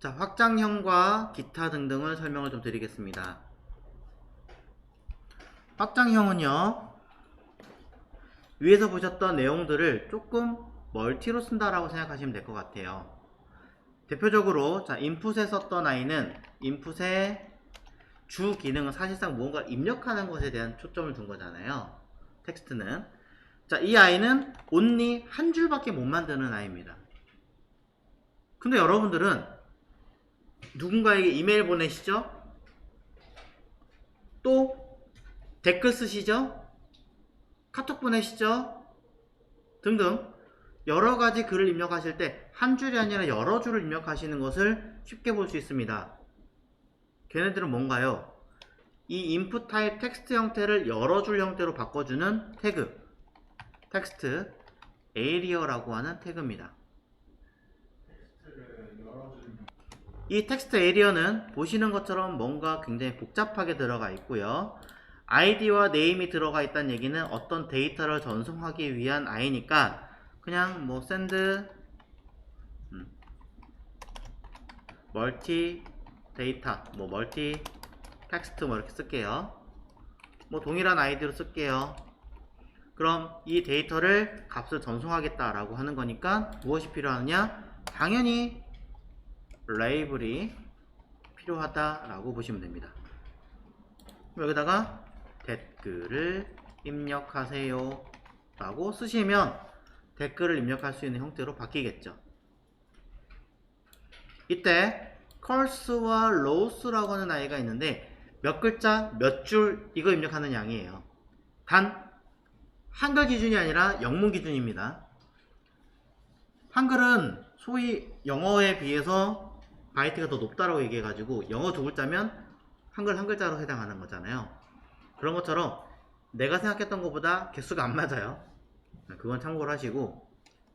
자, 확장형과 기타 등등을 설명을 좀 드리겠습니다. 확장형은요, 위에서 보셨던 내용들을 조금 멀티로 쓴다라고 생각하시면 될 것 같아요. 대표적으로 자, 인풋에 썼던 i는 인풋의 주 기능은 사실상 무언가를 입력하는 것에 대한 초점을 둔 거잖아요. 텍스트는. 자, 이 i는 only 한 줄밖에 못 만드는 i입니다. 근데 여러분들은 누군가에게 이메일 보내시죠? 또 댓글 쓰시죠? 카톡 보내시죠? 등등 여러가지 글을 입력하실 때 한 줄이 아니라 여러 줄을 입력하시는 것을 쉽게 볼 수 있습니다. 걔네들은 뭔가요? 이 input 타입 텍스트 형태를 여러 줄 형태로 바꿔주는 태그 텍스트 에리어라고 하는 태그입니다. 이 텍스트 에리어는 보시는 것처럼 뭔가 굉장히 복잡하게 들어가 있고요. 아이디와 네임이 들어가 있다는 얘기는 어떤 데이터를 전송하기 위한 i니까 그냥 뭐 send 멀티 데이터 뭐 멀티 텍스트 뭐 이렇게 쓸게요. 뭐 동일한 아이디로 쓸게요. 그럼 이 데이터를 값을 전송하겠다라고 하는 거니까 무엇이 필요하느냐? 당연히 레이블이 필요하다라고 보시면 됩니다. 여기다가 댓글을 입력하세요 라고 쓰시면 댓글을 입력할 수 있는 형태로 바뀌겠죠. 이때 curse와 rows라고 하는 아이가 있는데 몇 글자 몇 줄 이거 입력하는 양이에요. 단 한글 기준이 아니라 영문 기준입니다. 한글은 소위 영어에 비해서 바이트가 더 높다라고 얘기해가지고 영어 두 글자면 한글 한 글자로 해당하는 거잖아요. 그런 것처럼 내가 생각했던 것보다 개수가 안 맞아요. 그건 참고를 하시고,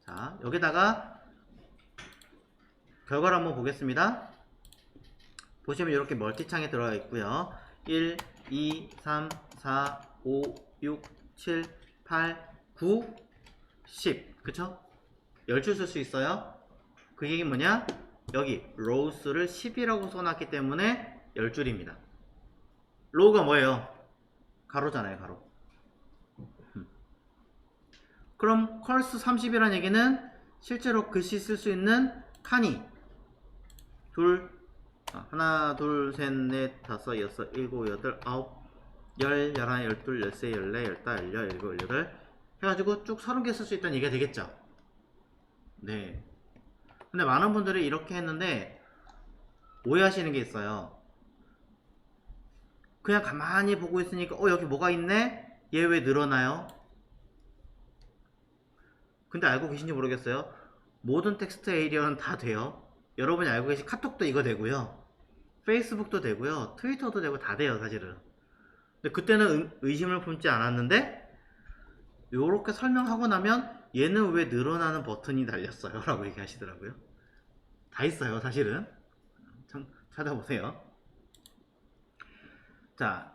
자, 여기다가 결과를 한번 보겠습니다. 보시면 이렇게 멀티창에 들어가 있고요. 1, 2, 3, 4, 5, 6, 7, 8, 9, 10 그쵸? 10줄 쓸 수 있어요. 그 얘기는 뭐냐? 여기 rows를 10이라고 써놨기 때문에 10줄입니다. row가 뭐예요? 가로잖아요, 가로. 그럼 curse 30이라는 얘기는 실제로 글씨 쓸 수 있는 칸이 하나, 둘, 셋, 넷, 다섯, 여섯, 일곱, 여덟, 아홉, 열, 열하나, 열둘, 열세, 열네, 열다, 열여, 열일곱, 열여덟 해가지고 쭉 30개 쓸 수 있다는 얘기가 되겠죠. 네. 근데 많은 분들이 이렇게 했는데 오해하시는 게 있어요. 그냥 가만히 보고 있으니까 여기 뭐가 있네? 얘 왜 늘어나요? 근데 알고 계신지 모르겠어요. 모든 텍스트 에리어는 다 돼요. 여러분이 알고 계신 카톡도 이거 되고요. 페이스북도 되고요. 트위터도 되고 다 돼요, 사실은. 근데 그때는 의심을 품지 않았는데 요렇게 설명하고 나면 얘는 왜 늘어나는 버튼이 달렸어요? 라고 얘기하시더라고요. 다 있어요, 사실은. 참 찾아보세요. 자,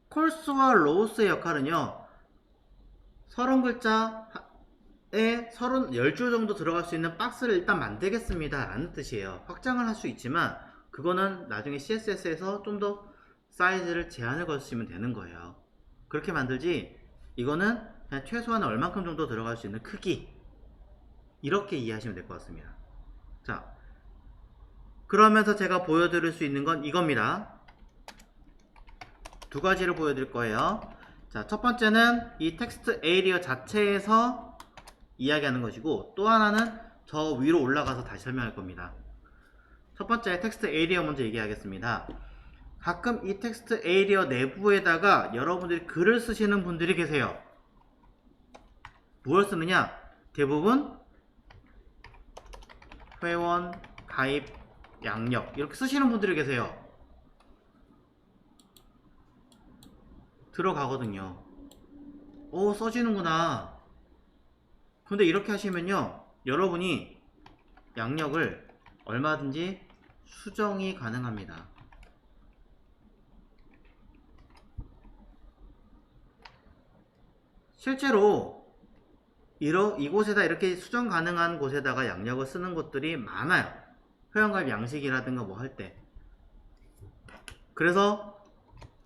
콜스와 로우스의 역할은요. 30글자에 10줄 정도 들어갈 수 있는 박스를 일단 만들겠습니다 라는 뜻이에요. 확장을 할 수 있지만 그거는 나중에 CSS에서 좀 더 사이즈를 제한을 걸으시면 되는 거예요. 그렇게 만들지 이거는 그냥 최소한 얼만큼 정도 들어갈 수 있는 크기 이렇게 이해하시면 될 것 같습니다. 자, 그러면서 제가 보여드릴 수 있는 건 이겁니다. 두 가지를 보여드릴 거예요. 자, 첫 번째는 이 텍스트 에리어 자체에서 이야기하는 것이고 또 하나는 저 위로 올라가서 다시 설명할 겁니다. 첫 번째 텍스트 에리어 먼저 얘기하겠습니다. 가끔 이 텍스트 에리어 내부에다가 여러분들이 글을 쓰시는 분들이 계세요. 무엇을 쓰느냐? 대부분 회원, 가입, 양력 이렇게 쓰시는 분들이 계세요. 들어가거든요. 써지는구나. 근데 이렇게 하시면요, 여러분이 양력을 얼마든지 수정이 가능합니다. 실제로 이곳에다 이렇게 수정 가능한 곳에다가 양력을 쓰는 곳들이 많아요. 회원가입 양식이라든가 뭐 할 때. 그래서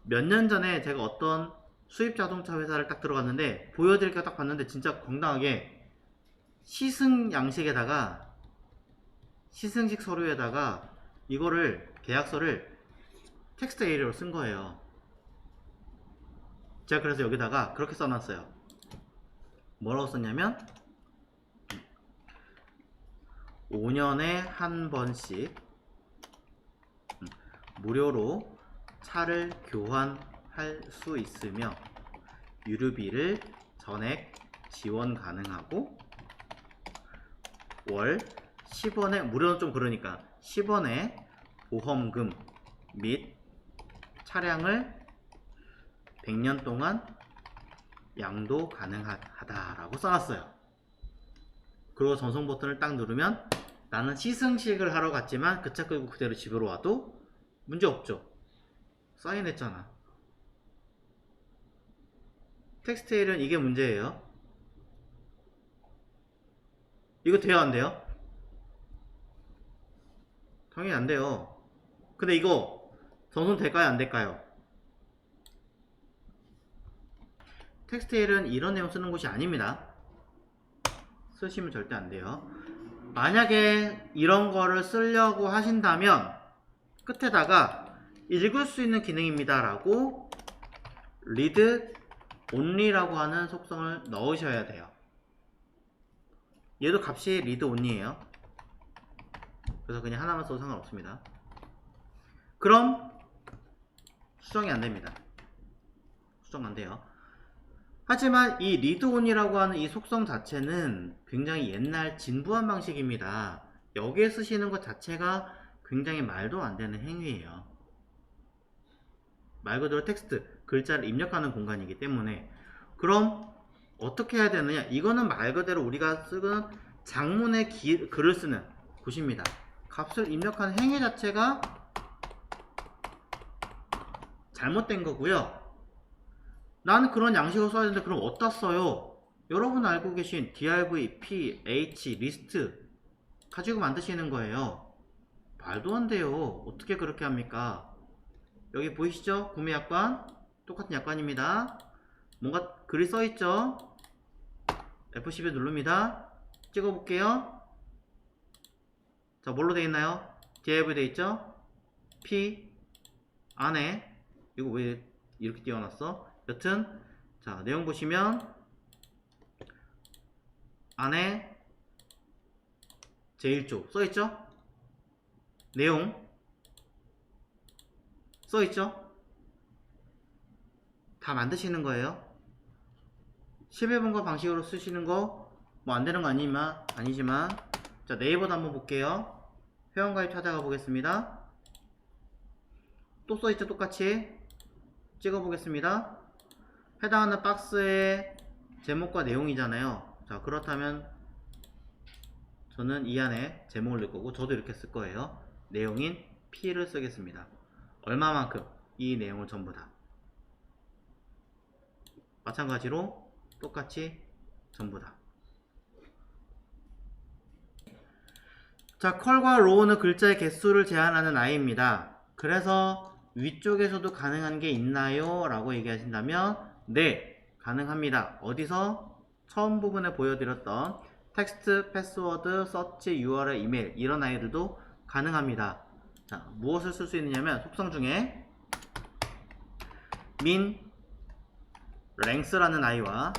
몇 년 전에 제가 어떤 수입 자동차 회사를 딱 들어갔는데 보여드릴까 딱 봤는데 진짜 건강하게 시승 양식에다가 시승식 서류에다가 이거를 계약서를 텍스트 A로 쓴 거예요. 제가 그래서 여기다가 그렇게 써놨어요. 뭐라고 썼냐면 5년에 한 번씩 무료로 차를 교환할 수 있으며 유류비를 전액 지원 가능하고 월 10원에 무료는 좀 그러니까 10원의 보험금 및 차량을 100년 동안 양도 가능하다라고 써놨어요. 그리고 전송 버튼을 딱 누르면 나는 시승식을 하러 갔지만 그 차 끌고 그대로 집으로 와도 문제없죠. 사인했잖아. 텍스테일은 이게 문제예요. 이거 돼요 안 돼요? 당연히 안 돼요. 근데 이거 전송 될까요 안 될까요? 텍스테일은 이런 내용 쓰는 곳이 아닙니다. 쓰시면 절대 안 돼요. 만약에 이런 거를 쓰려고 하신다면 끝에다가 읽을 수 있는 기능입니다 라고 read only라고 하는 속성을 넣으셔야 돼요. 얘도 값이 read only예요. 그래서 그냥 하나만 써도 상관없습니다. 그럼 수정이 안됩니다. 수정 안돼요. 하지만 이 read only라고 하는 이 속성 자체는 굉장히 옛날 진부한 방식입니다. 여기에 쓰시는 것 자체가 굉장히 말도 안 되는 행위예요. 말 그대로 텍스트, 글자를 입력하는 공간이기 때문에. 그럼 어떻게 해야 되느냐? 이거는 말 그대로 우리가 쓰는 장문의 글을 쓰는 곳입니다. 값을 입력하는 행위 자체가 잘못된 거고요. 나는 그런 양식을 써야 되는데 그럼 어디다 써요? 여러분 알고 계신 div, p, h, 리스트 가지고 만드시는 거예요. 말도 안 돼요. 어떻게 그렇게 합니까? 여기 보이시죠? 구매 약관 똑같은 약관입니다. 뭔가 글이 써있죠? F12 누릅니다. 찍어볼게요. 자, 뭘로 되어 있나요? div 되어 있죠? p 안에 이거 왜 이렇게 띄워놨어? 여튼 자 내용 보시면 안에 제1조 써있죠? 내용 써있죠? 다 만드시는 거예요. 11번가 방식으로 쓰시는 거 뭐 안되는 거 아니지만 자 네이버도 한번 볼게요. 회원가입 찾아가 보겠습니다. 또 써있죠? 똑같이 찍어 보겠습니다. 해당하는 박스의 제목과 내용이잖아요. 자 그렇다면 저는 이 안에 제목을 넣을 거고 저도 이렇게 쓸 거예요. 내용인 P를 쓰겠습니다. 얼마만큼? 이 내용을 전부 다 마찬가지로 똑같이 전부 다. 자 컬과 로우는 글자의 개수를 제한하는 아이입니다. 그래서 위쪽에서도 가능한 게 있나요? 라고 얘기하신다면 네 가능합니다. 어디서? 처음 부분에 보여드렸던 텍스트, 패스워드, 서치, URL, 이메일 이런 아이들도 가능합니다. 자 무엇을 쓸 수 있느냐면 속성 중에 min length라는 아이와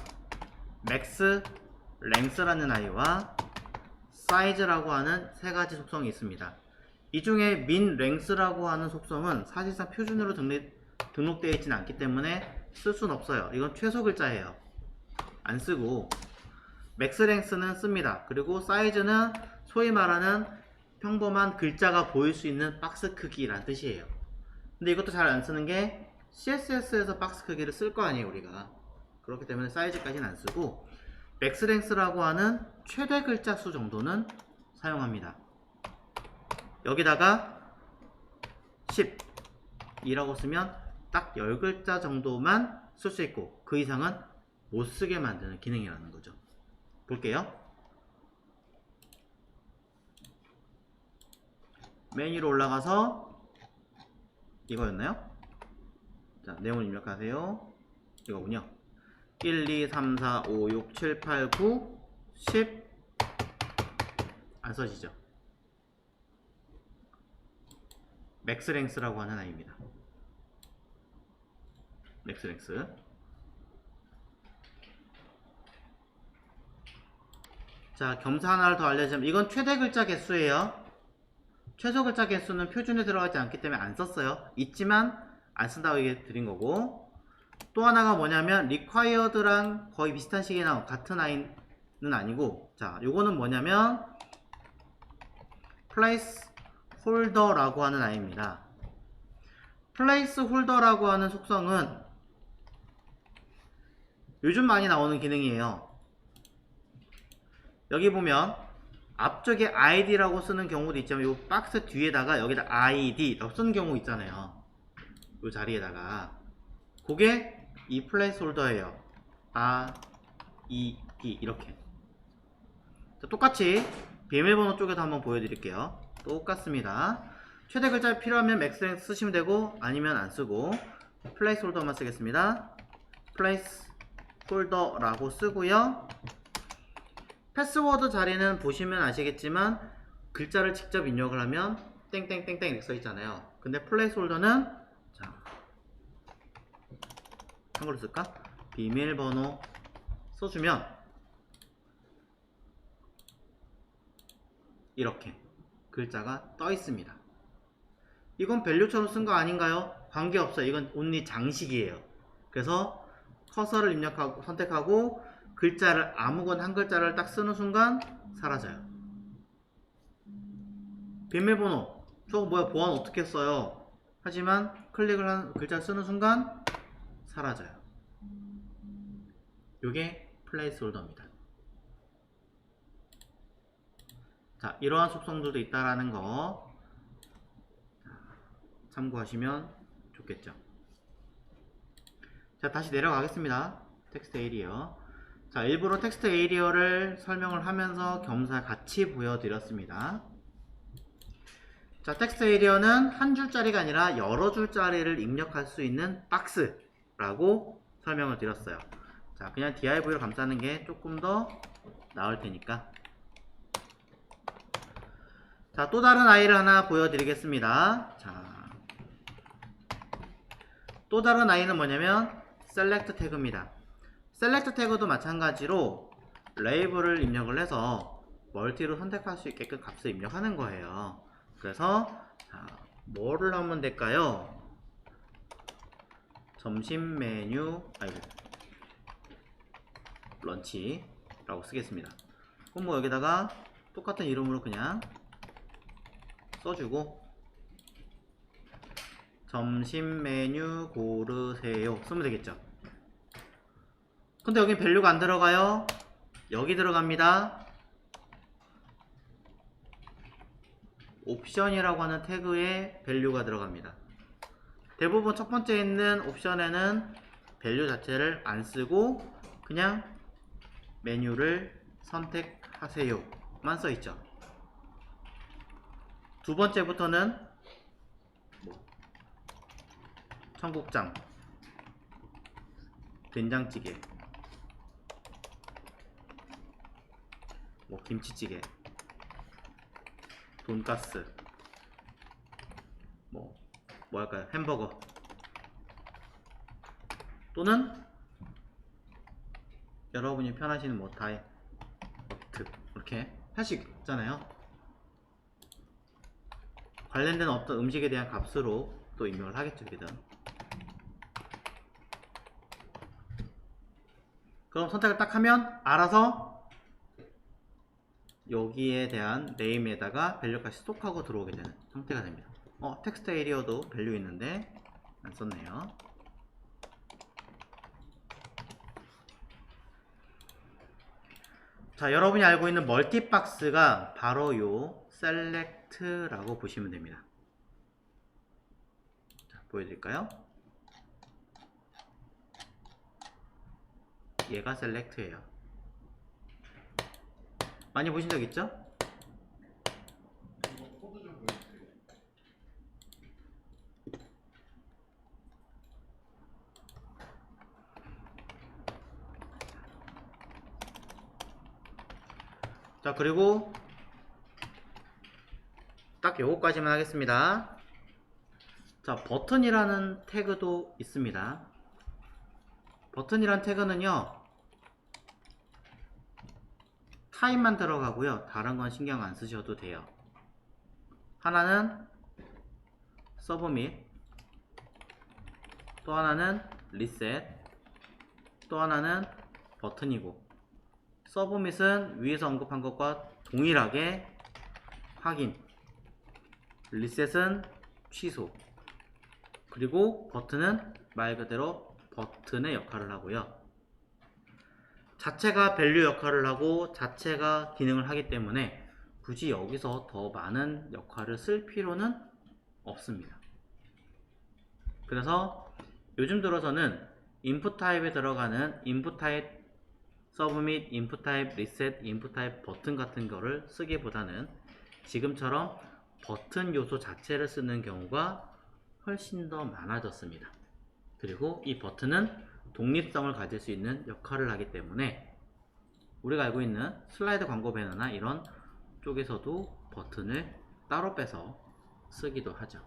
max length라는 아이와 size라고 하는 세 가지 속성이 있습니다. 이 중에 min length라고 하는 속성은 사실상 표준으로 등록되어 있지는 않기 때문에 쓸 수는 없어요. 이건 최소 글자예요. 안 쓰고 max length는 씁니다. 그리고 size는 소위 말하는 평범한 글자가 보일 수 있는 박스 크기란 뜻이에요. 근데 이것도 잘 안 쓰는 게 CSS에서 박스 크기를 쓸 거 아니에요 우리가. 그렇기 때문에 사이즈까지는 안 쓰고 max length라고 하는 최대 글자 수 정도는 사용합니다. 여기다가 10이라고 쓰면 딱 10글자 정도만 쓸 수 있고 그 이상은 못 쓰게 만드는 기능이라는 거죠. 볼게요. 메뉴로 올라가서 이거였나요? 자, 내용을 입력하세요. 이거군요. 1, 2, 3, 4, 5, 6, 7, 8, 9, 10 안 써지죠? 맥스랭스라고 하는 아이입니다. 맥스랭스. 자, 겸사 하나를 더 알려주자면 이건 최대 글자 개수예요. 최소 글자 개수는 표준에 들어가지 않기 때문에 안 썼어요. 있지만 안 쓴다고 얘기 드린 거고, 또 하나가 뭐냐면 required랑 거의 비슷한 시기에 나온 같은 아이는 아니고, 자, 요거는 뭐냐면 placeholder라고 하는 아이입니다. placeholder라고 하는 속성은 요즘 많이 나오는 기능이에요. 여기 보면 앞쪽에 id라고 쓰는 경우도 있지만 이 박스 뒤에다가 여기다 id 라고 쓰는 경우 있잖아요. 이 자리에다가 그게 이 플레이스홀더예요. id 이렇게. 자, 똑같이 비밀번호 쪽에도 한번 보여드릴게요. 똑같습니다. 최대 글자 필요하면 맥스랭스 쓰시면 되고 아니면 안 쓰고 플레이스홀더만 쓰겠습니다. 플레이스홀더라고 쓰고요. 패스워드 자리는 보시면 아시겠지만 글자를 직접 입력을 하면 땡땡땡땡 이렇게 써있잖아요. 근데 플레이스홀더는 자, 한글로 쓸까? 비밀번호 써주면 이렇게 글자가 떠 있습니다. 이건 밸류처럼 쓴 거 아닌가요? 관계없어요. 이건 온리 장식이에요. 그래서 커서를 입력하고 선택하고 글자를 아무거나 한 글자를 딱 쓰는 순간 사라져요. 비밀번호 저거 뭐야, 보안 어떻게 써요? 하지만 클릭을 한 글자를 쓰는 순간 사라져요. 요게 플레이스홀더입니다. 자, 이러한 속성들도 있다라는 거 참고하시면 좋겠죠. 자, 다시 내려가겠습니다. 텍스트 에리어. 자, 일부러 텍스트 에리어를 설명을 하면서 겸사 같이 보여드렸습니다. 자, 텍스트 에리어는 한 줄짜리가 아니라 여러 줄짜리를 입력할 수 있는 박스라고 설명을 드렸어요. 자, 그냥 div로 감싸는 게 조금 더 나을 테니까. 자, 또 다른 아이를 하나 보여드리겠습니다. 자, 또 다른 아이는 뭐냐면 select 태그입니다. select 태그도 마찬가지로 레이블을 입력을 해서 멀티로 선택할 수 있게끔 값을 입력하는 거예요. 그래서 자, 뭐를 하면 될까요? 점심 메뉴 런치라고 쓰겠습니다. 그럼 뭐 여기다가 똑같은 이름으로 그냥 써주고 점심 메뉴 고르세요 쓰면 되겠죠. 근데 여기 밸류가 안 들어가요. 여기 들어갑니다. 옵션이라고 하는 태그에 밸류가 들어갑니다. 대부분 첫 번째 있는 옵션에는 밸류 자체를 안 쓰고 그냥 메뉴를 선택하세요 만 써있죠. 두 번째부터는 청국장, 된장찌개, 뭐 김치찌개, 돈가스, 뭐 할까요? 햄버거 또는 여러분이 편하시는 뭐 다이어트 이렇게 할 수 있잖아요. 관련된 어떤 음식에 대한 값으로 또 입력을 하겠죠. 여기든. 그럼 선택을 딱 하면 알아서 여기에 대한 네임에다가 밸류까지 스톡하고 들어오게 되는 형태가 됩니다. 텍스트 에리어도 밸류 있는데 안 썼네요. 자, 여러분이 알고 있는 멀티박스가 바로 요 select라고 보시면 됩니다. 자, 보여드릴까요? 얘가 select예요. 많이 보신 적 있죠? 이거 코드 좀 보여주세요. 자, 그리고 딱 요거까지만 하겠습니다. 자, 버튼이라는 태그도 있습니다. 버튼이란 태그는요, 타입만 들어가고요, 다른 건 신경 안 쓰셔도 돼요. 하나는 서브밋, 또 하나는 리셋, 또 하나는 버튼이고, 서브밋은 위에서 언급한 것과 동일하게 확인, 리셋은 취소, 그리고 버튼은 말 그대로 버튼의 역할을 하고요. 자체가 밸류 역할을 하고 자체가 기능을 하기 때문에 굳이 여기서 더 많은 역할을 쓸 필요는 없습니다. 그래서 요즘 들어서는 인풋 타입에 들어가는 인풋 타입 서브밋, 인풋 타입 리셋, 인풋 타입 버튼 같은 거를 쓰기보다는 지금처럼 버튼 요소 자체를 쓰는 경우가 훨씬 더 많아졌습니다. 그리고 이 버튼은 독립성을 가질 수 있는 역할을 하기 때문에 우리가 알고 있는 슬라이드 광고 배너나 이런 쪽에서도 버튼을 따로 빼서 쓰기도 하죠.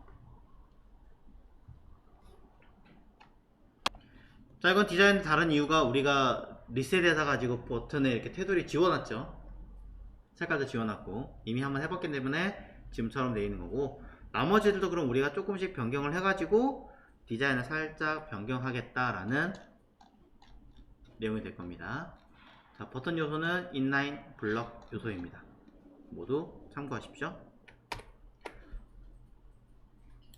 자, 이건 디자인 다른 이유가 우리가 리셋해서 가지고 버튼에 이렇게 테두리 지워놨죠. 색깔도 지워놨고 이미 한번 해봤기 때문에 지금처럼 되어 있는 거고, 나머지들도 그럼 우리가 조금씩 변경을 해가지고 디자인을 살짝 변경하겠다라는 내용이 될 겁니다. 자, 버튼 요소는 인라인 블럭 요소입니다. 모두 참고하십시오.